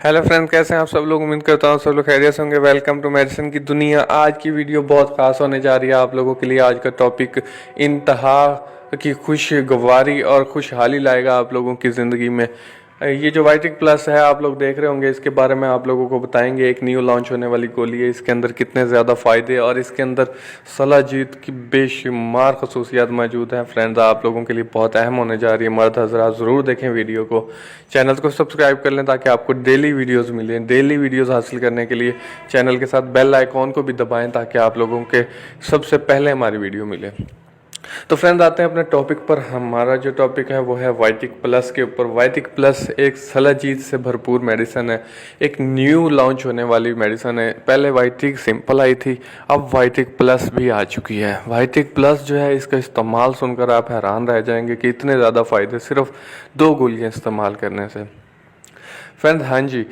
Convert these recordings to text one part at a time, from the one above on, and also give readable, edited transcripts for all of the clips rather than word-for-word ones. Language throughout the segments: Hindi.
हेलो फ्रेंड, कैसे हैं आप सब लोग। उम्मीद करता हूँ सब लोग खैरियत से होंगे। वेलकम टू मेडिसिन की दुनिया। आज की वीडियो बहुत खास होने जा रही है आप लोगों के लिए। आज का टॉपिक इंतहा की खुशगवारी और खुशहाली लाएगा आप लोगों की ज़िंदगी में। ये जो वाइटिक प्लस है आप लोग देख रहे होंगे, इसके बारे में आप लोगों को बताएंगे। एक न्यू लॉन्च होने वाली गोली है, इसके अंदर कितने ज़्यादा फ़ायदे और इसके अंदर सलाजीत की बेशुमार खसूसियात मौजूद हैं। फ्रेंड्स, आप लोगों के लिए बहुत अहम होने जा रही है। मर्द हज़रात ज़रूर देखें वीडियो को, चैनल को सब्सक्राइब कर लें ताकि आपको डेली वीडियोस मिलें। डेली वीडियोस हासिल करने के लिए चैनल के साथ बेल आइकॉन को भी दबाएं ताकि आप लोगों के सबसे पहले हमारी वीडियो मिले। तो फ्रेंड्स, आते हैं अपने टॉपिक पर। हमारा जो टॉपिक है वो है वाइटिक प्लस के ऊपर। वाइटिक प्लस एक सलाजीत से भरपूर मेडिसिन है, एक न्यू लॉन्च होने वाली मेडिसिन है। पहले वाइटिक सिंपल आई थी, अब वाइटिक प्लस भी आ चुकी है। वाइटिक प्लस जो है, इसका इस्तेमाल सुनकर आप हैरान रह जाएंगे कि इतने ज़्यादा फ़ायदे सिर्फ 2 गोलियाँ इस्तेमाल करने से। फ्रेंड्स, हाँ जी,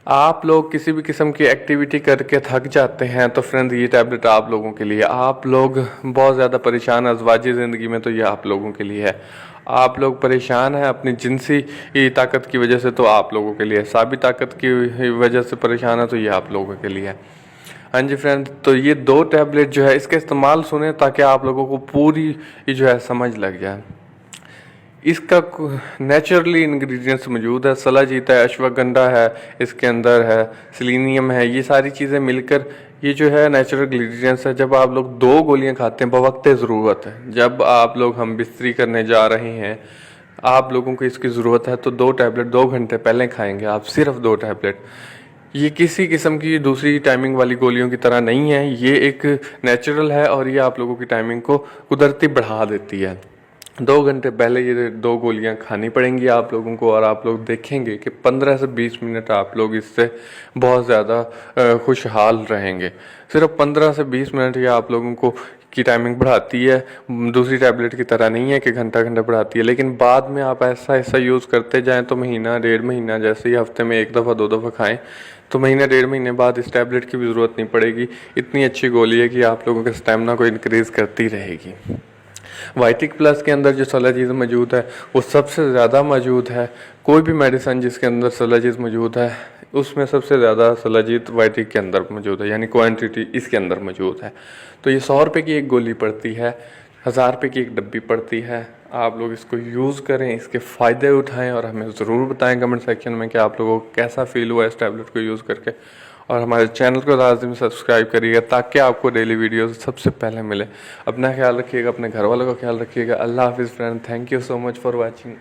आप लोग किसी भी किस्म की एक्टिविटी करके थक जाते हैं तो फ्रेंड्स ये टैबलेट आप लोगों के लिए। आप लोग बहुत ज़्यादा परेशान हैं अज़वाजी ज़िंदगी में, तो ये आप लोगों के लिए है। आप लोग परेशान हैं अपनी जिनसी ताकत की वजह से, तो आप लोगों के लिए है। साबी ताकत की वजह से परेशान है, तो ये आप लोगों के लिए है। हाँ जी फ्रेंड, तो ये 2 टैबलेट जो है, इसका इस्तेमाल सुने ताकि आप लोगों को पूरी जो है समझ लग जाए। इसका नेचुरली इंग्रेडिएंट्स मौजूद है। सलाजीत है, अश्वगंधा है, इसके अंदर है सेलेनियम है। ये सारी चीज़ें मिलकर ये जो है नेचुरल इंग्रेडिएंट्स है। जब आप लोग 2 गोलियां खाते हैं बवक्त ज़रूरत है, जब आप लोग हम बिस्तरी करने जा रहे हैं, आप लोगों को इसकी ज़रूरत है, तो 2 टैबलेट 2 घंटे पहले खाएंगे आप, सिर्फ 2 टैबलेट। ये किसी किस्म की दूसरी टाइमिंग वाली गोलियों की तरह नहीं है, ये एक नेचुरल है और ये आप लोगों की टाइमिंग को कुदरती बढ़ा देती है। 2 घंटे पहले ये 2 गोलियां खानी पड़ेंगी आप लोगों को और आप लोग देखेंगे कि 15 से 20 मिनट आप लोग इससे बहुत ज़्यादा खुशहाल रहेंगे। सिर्फ 15 से 20 मिनट ये आप लोगों को की टाइमिंग बढ़ाती है। दूसरी टैबलेट की तरह नहीं है कि घंटा घंटा बढ़ाती है, लेकिन बाद में आप ऐसा ऐसा यूज़ करते जाएं तो महीना 1.5 महीना, जैसे ही हफ्ते में 1 दफ़ा 2 दफ़ा खाएं, तो महीना 1.5 महीने बाद इस टैबलेट की भी ज़रूरत नहीं पड़ेगी। इतनी अच्छी गोली है कि आप लोगों के स्टेमिना को इनक्रीज़ करती रहेगी। वाइटिक प्लस के अंदर जो सलाजीज मौजूद है वो सबसे ज़्यादा मौजूद है। कोई भी मेडिसिन जिसके अंदर सलाजीज मौजूद है उसमें सबसे ज़्यादा सलाजीत वाइटिक के अंदर मौजूद है, यानी क्वांटिटी इसके अंदर मौजूद है। तो ये 100 रुपये की एक गोली पड़ती है, 1000 रुपये की एक डब्बी पड़ती है। आप लोग इसको यूज़ करें, इसके फ़ायदे उठाएं और हमें ज़रूर बताएं कमेंट सेक्शन में कि आप लोगों को कैसा फ़ील हुआ इस टैबलेट को यूज़ करके। और हमारे चैनल को लाज़िम सब्सक्राइब करिएगा ताकि आपको डेली वीडियोस सबसे पहले मिले। अपना ख्याल रखिएगा, अपने घर वालों का ख्याल रखिएगा। अल्लाह हाफिज़ friend, thank you so much for watching.